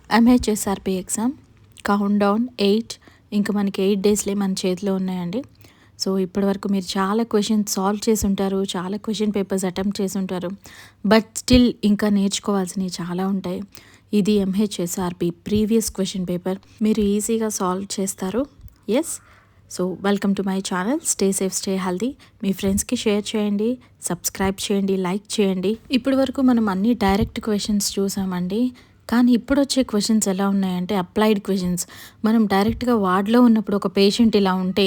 MHSRB exam count down 8 ఇంకా మనకి 8 డేస్లే మన చేతిలో ఉన్నాయండి. సో ఇప్పటివరకు మీరు చాలా క్వశ్చన్స్ సాల్వ్ చేసి ఉంటారు, చాలా క్వశ్చన్ పేపర్స్ అటెంప్ట్ చేసి ఉంటారు. బట్ స్టిల్ ఇంకా నేర్చుకోవాల్సినవి చాలా ఉంటాయి. ఇది MHSRB ప్రీవియస్ క్వశ్చన్ పేపర్. మీరు ఈజీగా సాల్వ్ చేస్తారు. Yes. So welcome to my channel. Stay safe, stay healthy. మీ ఫ్రెండ్స్కి షేర్ చేయండి, సబ్స్క్రైబ్ చేయండి, లైక్ చేయండి. ఇప్పటి వరకు మనం అన్ని డైరెక్ట్ క్వశ్చన్స్ చూసామండి. కానీ ఇప్పుడు వచ్చే క్వశ్చన్స్ ఎలా ఉన్నాయంటే అప్లైడ్ క్వశ్చన్స్. మనం డైరెక్ట్గా వార్డ్లో ఉన్నప్పుడు ఒక పేషెంట్ ఇలా ఉంటే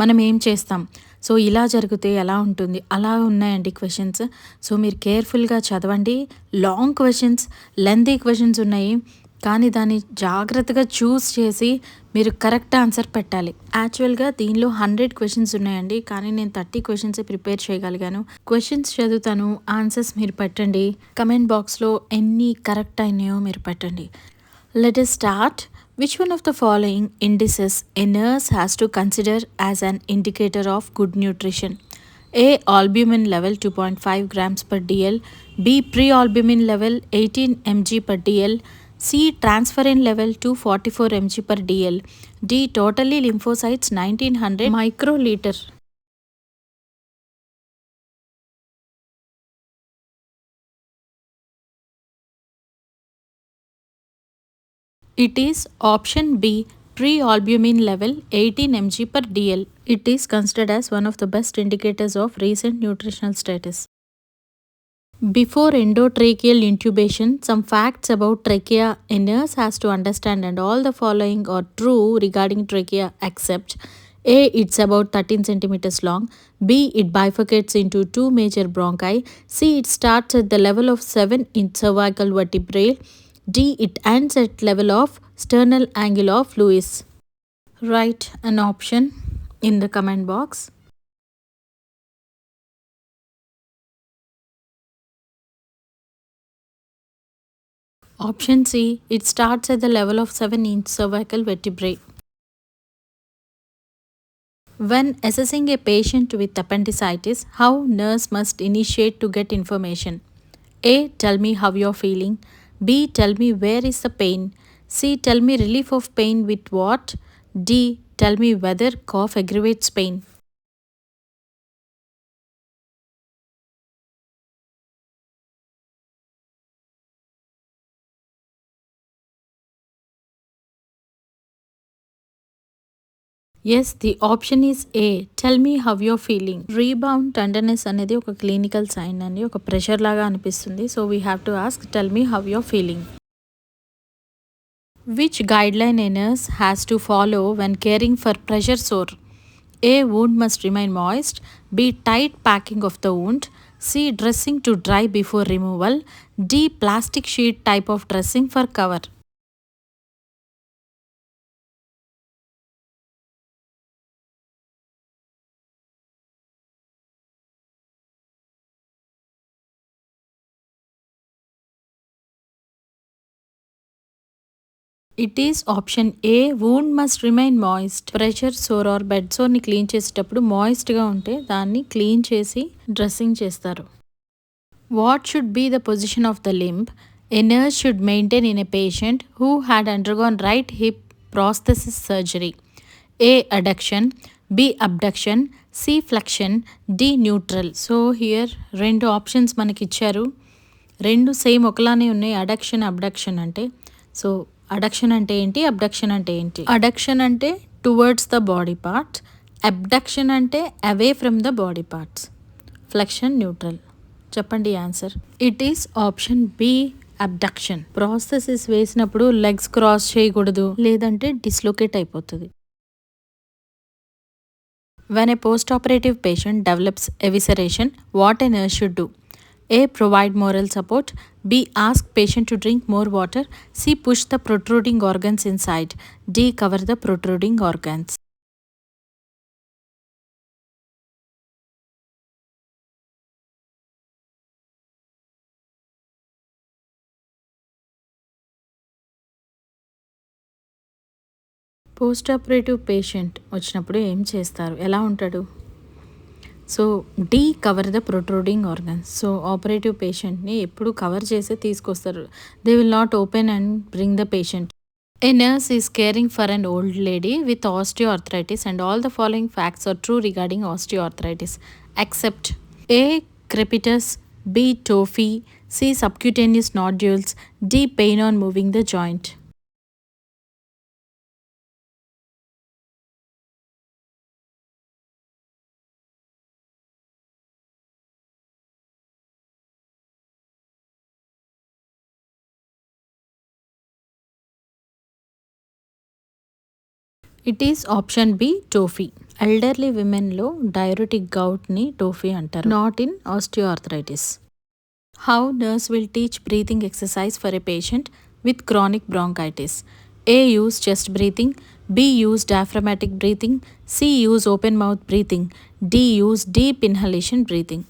మనం ఏం చేస్తాం, సో ఇలా జరిగితే ఎలా ఉంటుంది, అలా ఉన్నాయండి క్వశ్చన్స్. సో మీరు కేర్ఫుల్గా చదవండి. లాంగ్ క్వశ్చన్స్, లెంతీ క్వశ్చన్స్ ఉన్నాయి, కానీ దాన్ని జాగ్రత్తగా చూస్ చేసి మీరు కరెక్ట్ ఆన్సర్ పెట్టాలి. యాక్చువల్గా దీనిలో 100 క్వశ్చన్స్ ఉన్నాయండి, కానీ నేను 30 క్వశ్చన్స్ ప్రిపేర్ చేయగలిగాను. క్వశ్చన్స్ చదువుతాను, ఆన్సర్స్ మీరు పెట్టండి. కమెంట్ బాక్స్లో ఎన్ని కరెక్ట్ అయినాయో మీరు పెట్టండి. Let us start. Which one of the following indices a nurse has to consider as an indicator of good nutrition? A. Albumin level 2.5 grams per dl. B. Pre-albumin level 18 mg per dl. C. Transferrin level 244 mg per dl. D. Totally lymphocytes 1900 microliter. It is option B, pre-albumin level 18 mg per dl. It is considered as one of the best indicators of recent nutritional status. Before endotracheal intubation, some facts about trachea a nurse has to understand, and all the following are true regarding trachea except A. It's about 13 centimeters long. B. It bifurcates into two major bronchi. C. It starts at the level of 7 in cervical vertebrae. D. It ends at level of sternal angle of Lewis. Write an option in the comment box. Option C. It starts at the level of 7 in cervical vertebrae. When assessing a patient with appendicitis, how nurse must initiate to get information? A. Tell me how you're feeling. B. Tell me where is the pain. C. Tell me relief of pain with what. D. Tell me whether cough aggravates pain. Yes, the option is A. Tell me how you're feeling. Rebound tenderness అనేది ఒక clinical sign అండి, ఒక pressure లాగా అనిపిస్తుంది. So we have to ask tell me how you're feeling. Which guideline a nurse has to follow when caring for pressure sore? A. Wound must remain moist. B. Tight packing of the wound. C. Dressing to dry before removal. D. Plastic sheet type of dressing for cover. It is option A, wound must remain moist. Pressure sore or bed సోర్ని clean చేసేటప్పుడు మాయిస్ట్గా ఉంటే దాన్ని clean చేసి dressing చేస్తారు. What should be the position of the limb a nurse should maintain in a patient who had undergone right hip prosthesis surgery? A. Adduction. B. Abduction. C. Flexion. D. Neutral. So here రెండు options మనకి ఇచ్చారు, రెండు same ఒకలానే ఉన్నాయి, adduction abduction అంటే. So addiction అంటే ఏంటి, abduction అంటే ఏంటి? అడక్షన్ అంటే towards the body parts, abduction అంటే away from the body parts, flexion neutral. చెప్పండి answer. It is option B, abduction. Prosthesis వేసినప్పుడు లెగ్స్ క్రాస్ చేయకూడదు, లేదంటే డిస్లొకేట్ అయిపోతుంది. When a post-operative patient develops evisceration, what a nurse should do? A. Provide moral support. B. Ask patient to drink more water. C. Push the protruding organs inside. D. Cover the protruding organs. Post operative patient వచ్చినప్పుడు ఏం చేస్తారు, ఎలా ఉంటాడు? So the cover the protruding organs. So operative పేషెంట్ని ఎప్పుడు cover చేసి తీసుకొస్తారు. They will not open and bring the patient. A nurse is caring for an old lady with osteoarthritis and all the following facts are true regarding osteoarthritis except A. crepitus, B. tophy, C. subcutaneous nodules, D. pain on moving the joint. It is option B. tophy. Elderly womenలో diuretic goutని tophy అంటారు, not in osteoarthritis. How nurse will teach breathing exercise for a patient with chronic bronchitis? A. Use chest breathing, B. Use diaphragmatic breathing, C. Use open mouth breathing, D. Use deep inhalation breathing.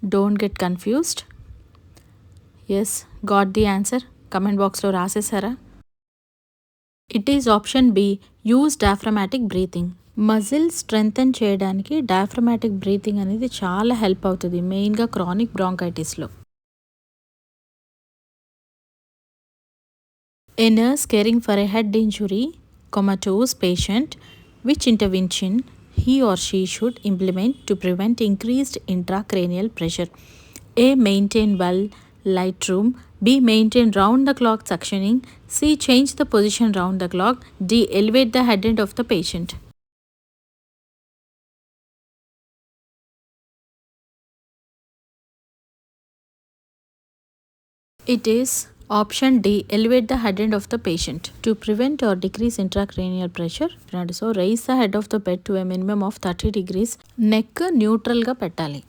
Don't get confused. Yes, got the answer? Comment boxలో రాసేసారా? It is option B. Use diaphragmatic breathing. Muscle strengthen చేయడానికి diaphragmatic breathing అనేది చాలా help అవుతుంది, మెయిన్గా chronic బ్రాంకైటిస్లో. A nurse caring for a head injury, comatose patient, which intervention he or she should implement to prevent increased intracranial pressure? A. Maintain well light room, B. Maintain round the clock suctioning, C. Change the position round the clock, D. Elevate the head end of the patient. It is option D. Elevate the head end of the patient to prevent or decrease intracranial pressure. So raise the head of the bed to a minimum of 30 degrees. Neck neutral ga pettali.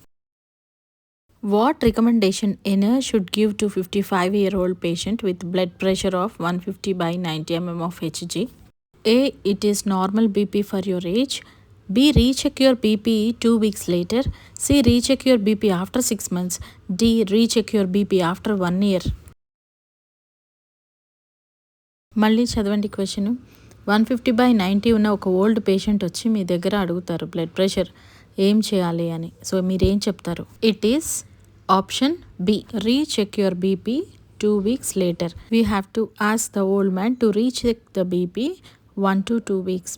What recommendation a nurse should give to 55-year-old patient with blood pressure of 150 by 90 mm of Hg? A. It is normal BP for your age. B. Recheck your BP 2 weeks later. C. Recheck your BP after 6 months. D. Recheck your BP after 1 year. మళ్ళీ చదవండి question. 150/90 ఉన్న ఒక old patient వచ్చి మీ దగ్గర అడుగుతారు blood pressure ఏం చేయాలి అని. సో మీరేం చెప్తారు? It is option B. Recheck your BP 2 weeks later. We have to ask the old man to recheck the BP 1 to 2 weeks.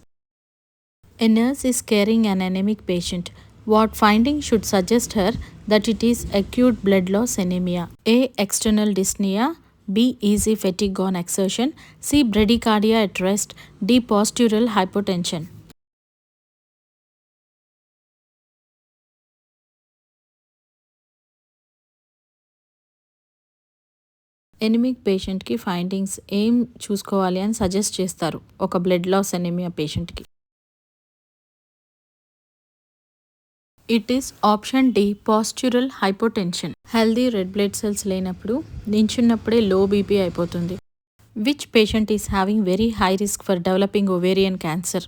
A nurse is carrying an anemic patient. What finding should suggest her that it is acute blood loss anemia? A. External dyspnea, B. Easy fatigue on exertion, C. Bradycardia at rest, D. Postural hypotension. Anemic పేషెంట్కి findings ఏం చూసుకోవాలి అని suggest చేస్తారు ఒక blood loss anemia పేషెంట్కి? It is option D. Postural hypotension. Healthy red blood cells లేనప్పుడు నించున్నప్పుడే low BP అయిపోతుంది. Which patient is having very high risk for developing ovarian cancer?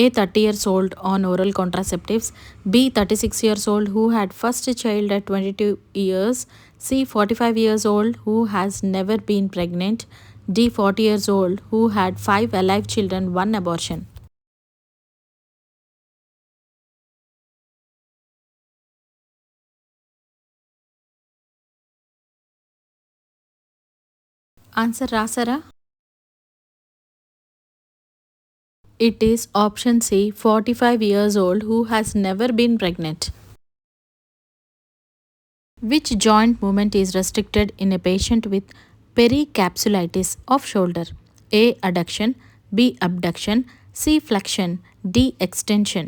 A. 30 years old on oral contraceptives, B. 36 years old who had first child at 22 years, C. 45 years old who has never been pregnant, D. 40 years old who had 5 alive children, 1 abortion. Answer రాసారా? It is option C. 45 years old who has never been pregnant. Which joint movement is restricted in a patient with pericapsulitis of shoulder? A. Adduction, B. Abduction, C. Flexion, D. Extension.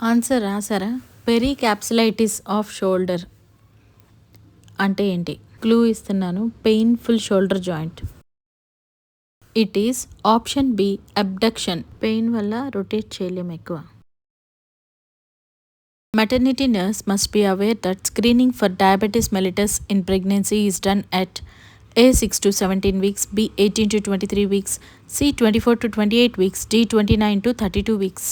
Answer రాసారా? Pericapsulitis of shoulder అంటే ఏంటి? Clue ఇస్తున్నాను. Painful shoulder joint. It is option B. Abduction. Pain వల్ల rotate చేయలేము ఎక్కువ. Maternity nurse must be aware that screening for diabetes mellitus in pregnancy is done at A 6 to 17 weeks, B 18 to 23 weeks, C 24 to 28 weeks, D 29 to 32 weeks.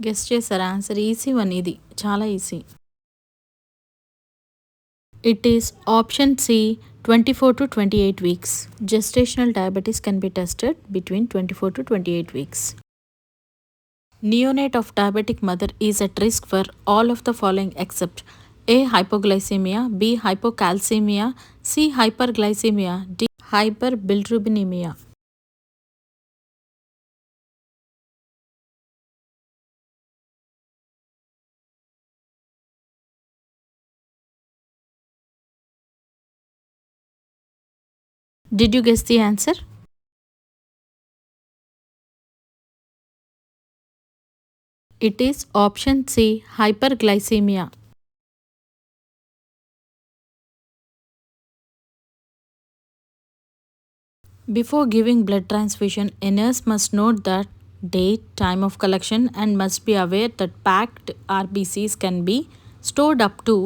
Guess చేశారా? Answer easy one, ఇది చాలా easy. It is option C, 24 to 28 weeks. Gestational diabetes can be tested between 24 to 28 weeks. Neonate of diabetic mother is at risk for all of the following except A. Hypoglycemia, B. Hypocalcemia, C. Hyperglycemia, D. Hyperbilirubinemia. Did you guess the answer? It is option C, hyperglycemia. Before giving blood transfusion, a nurse must note the date, time of collection and must be aware that packed RBCs can be stored up to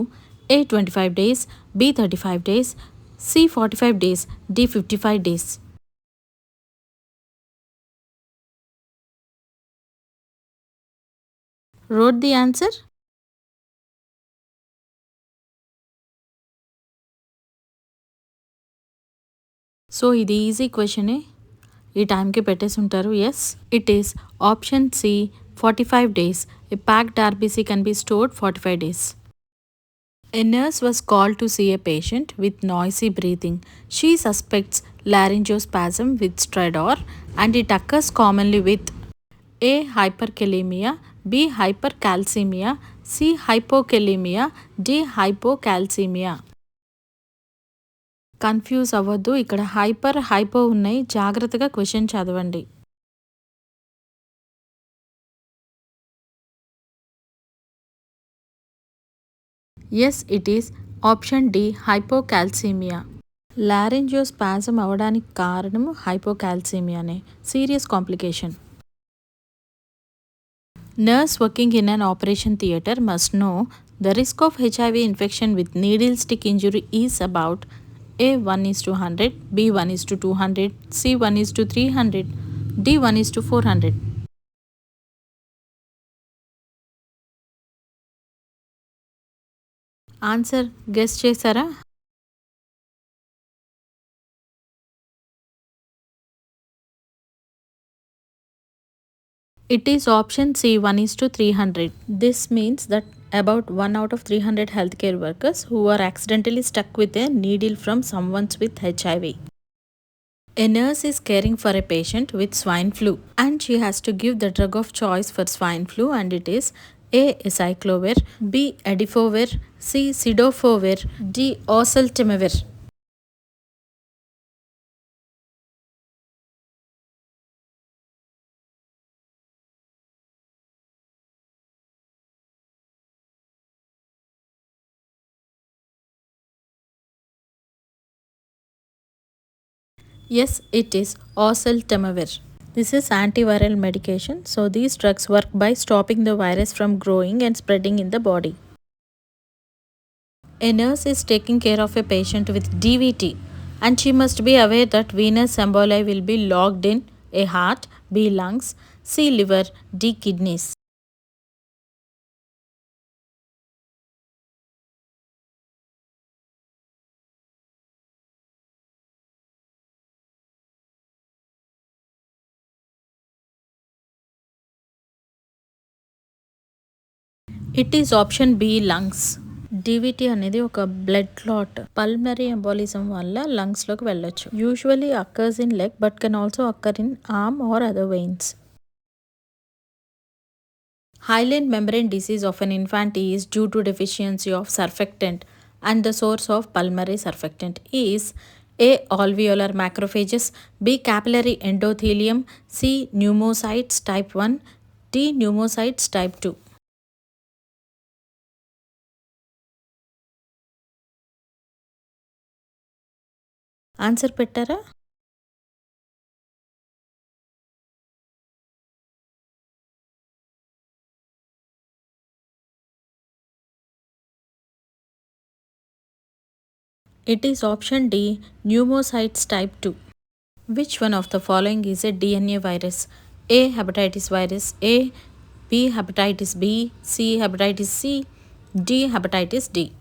A 25 days, B 35 days, C 45 days, D 55 days. Wrote the answer? So ఇది easy క్వశ్చనే, ఈ టైంకి పెట్టేసి ఉంటారు. Yes, it is option C, 45 days. A packed RBC can be stored 45 days. A nurse was called to see a patient with noisy breathing. She suspects laryngospasm with stridor and it occurs commonly with A. Hyperkalemia, B. Hypercalcemia, C. Hypokalemia, D. Hypocalcemia. Confuse అవ్వద్దు, ఇక్కడ hypo ఉన్నాయి, జాగ్రత్తగా question చదవండి. Yes, it is option D, hypocalcemia. Laryngospasm అవ్వడానికి కారణం హైపోకాల్సిమియానే, serious complication. Nurse working in an operation theatre must know the risk of HIV infection with needle stick injury is about A 1:100, B 1:200, C 1:300, D 1:400. Answer guess చేశారా? It is option C, 1:300. This means that about 1 out of 300 healthcare workers who are accidentally stuck with a needle from someone with HIV. A nurse is caring for a patient with swine flu and she has to give the drug of choice for swine flu and it is A. Acyclovir, B. Adifovir, C. Cidofovir, D. Oseltamivir. Yes, it is oseltamivir. This is antiviral medication, so these drugs work by stopping the virus from growing and spreading in the body. A nurse is taking care of a patient with DVT and she must be aware that venous emboli will be logged in A. Heart, B. Lungs, C. Liver, D. Kidneys. It is option B, lungs. DVT అనేది ఒక blood clot, pulmonary embolism వల్ల లంగ్స్లోకి వెళ్ళొచ్చు. Usually occurs in leg but can also occur in arm or other veins. Hyaline membrane disease of an infant is due to deficiency of surfactant and the source of pulmonary surfactant is A. Alveolar macrophages, B. Capillary endothelium, C. Pneumocytes type 1, D. Pneumocytes type 2. Answer పెట్టారా? It is option D, pneumocytes type 2. Which one of the following is a DNA virus? A. Hepatitis virus. A. B. Hepatitis B. C. Hepatitis C. D. Hepatitis D.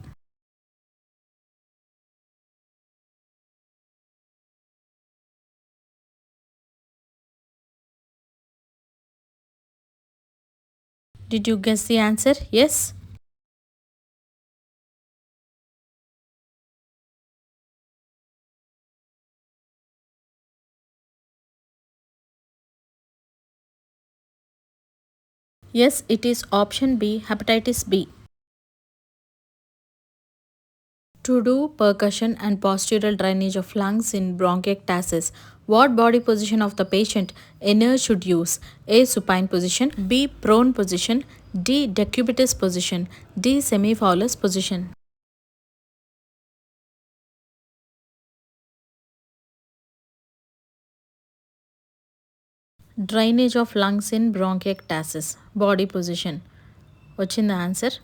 Did you guess the answer? Yes? Yes, it is option B, hepatitis B. To do percussion and postural drainage of lungs in bronchiectasis, what body position of the patient a nurse should use? A. Supine position. B. Prone position. D. Decubitus position. D. Semifallus position. Drainage of lungs in bronchiectasis, body position. వచ్చిందా answer?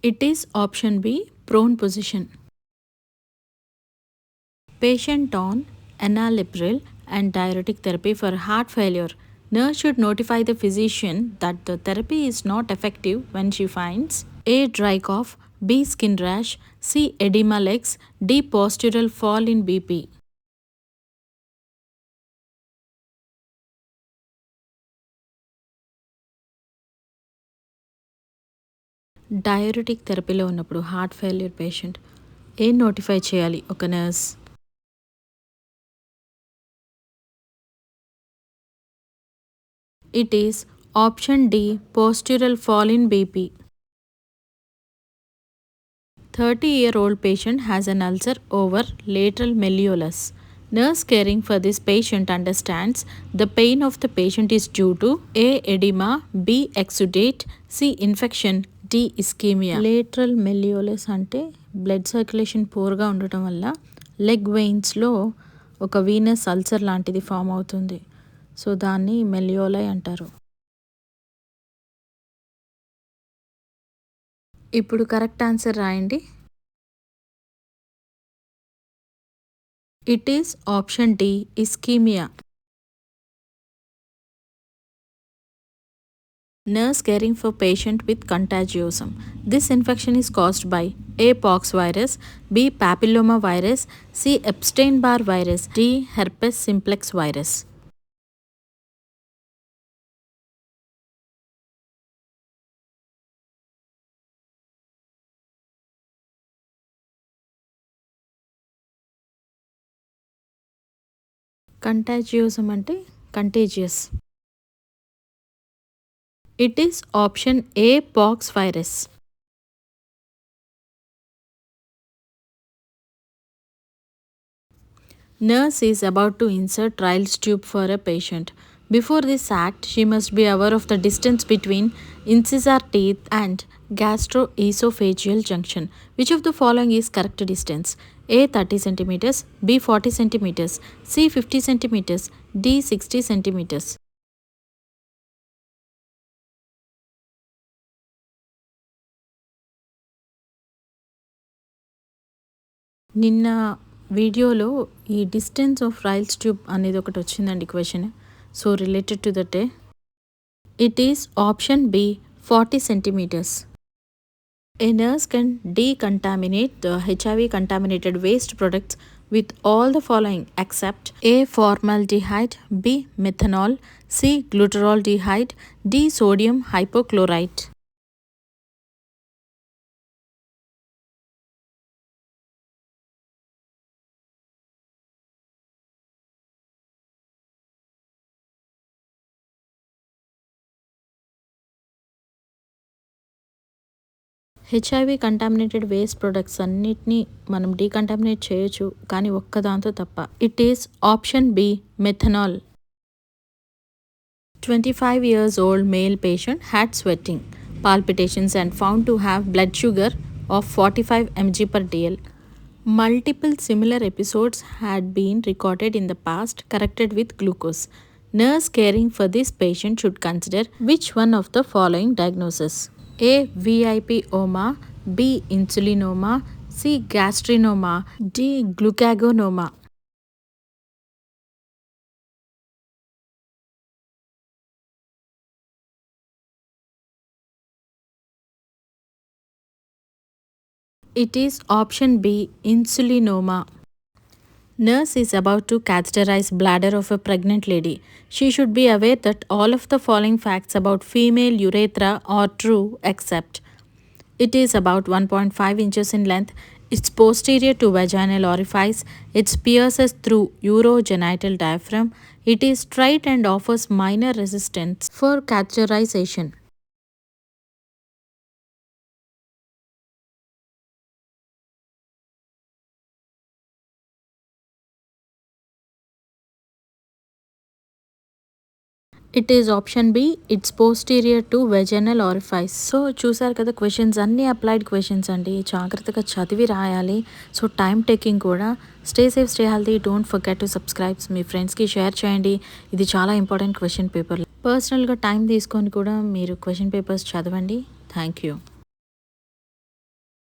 It is option B, prone position. Patient on enalapril and diuretic therapy for heart failure. Nurse should notify the physician that the therapy is not effective when she finds A. Dry cough, B. Skin rash, C. Edema legs, D. Postural fall in BP. డయారిటిక్ థెరపీలో ఉన్నప్పుడు heart failure patient ఏం notify చేయాలి ఒక nurse? It is option D, postural fall in BP. 30-year-old patient has an ulcer over lateral malleolus. Nurse caring for this patient understands the pain of the patient is due to A. Edema, B. Exudate, C. Infection, D. Ischemia. Lateral malleolus అంటే blood circulation పూర్గా ఉండటం వల్ల leg వెయిన్స్లో ఒక Venus ulcer లాంటిది form అవుతుంది. So దాన్ని మెలియోలై అంటారు. ఇప్పుడు correct answer రాయండి. It is option D, ischemia. Nurse caring for patient with contagiosum. This infection is caused by A. Pox virus, B. Papilloma virus, C. Epstein-Barr virus, D. Herpes simplex virus. కంటాజియోసమ్ అంటే contagious. It is option A, pox virus. Nurse is about to insert trials tube for a patient. Before this act, she must be aware of the distance between incisor teeth and gastroesophageal junction. Which of the following is correct distance? A. 30 cm, B. 40 cm, C. 50 cm, D. 60 cm. నిన్న వీడియోలో ఈ distance of rails tube అనేది ఒకటి వచ్చిందండి question. So related to that it is option B, 40 centimeters. A nurse can decontaminate the HIV contaminated waste products with all the following except A. formaldehyde, B. methanol, C. glutaraldehyde, D. sodium hypochlorite. HIV contaminated waste products అన్నిటినీ మనం decontaminate చేయొచ్చు, కానీ ఒక్కదాంతో తప్ప. It is option B, methanol. 25 years old male patient had sweating, palpitations and found to have blood sugar of 45 mg per dl. Multiple similar episodes had been recorded in the past, corrected with glucose. Nurse caring for this patient should consider which one of the following diagnoses? A. VIP-oma, B. Insulinoma, C. Gastrinoma, D. Glucagonoma. It is option B, insulinoma. Nurse is about to catheterize bladder of a pregnant lady. She should be aware that all of the following facts about female urethra are true except it is about 1.5 inches in length, it's posterior to vaginal orifice, it pierces through urogenital diaphragm, it is straight and offers minor resistance for catheterization. It is option B, it's posterior to vaginal orifice. So చూసారు కదా, questions అన్నీ applied questions అండి. జాగ్రత్తగా చదివి రాయాలి. So time taking కూడా. Stay safe, stay healthy. Don't forget to subscribes. మీ ఫ్రెండ్స్కి షేర్ చేయండి. ఇది చాలా ఇంపార్టెంట్ క్వశ్చన్ పేపర్. పర్సనల్గా టైం తీసుకొని కూడా మీరు క్వశ్చన్ పేపర్స్ చదవండి. Thank you.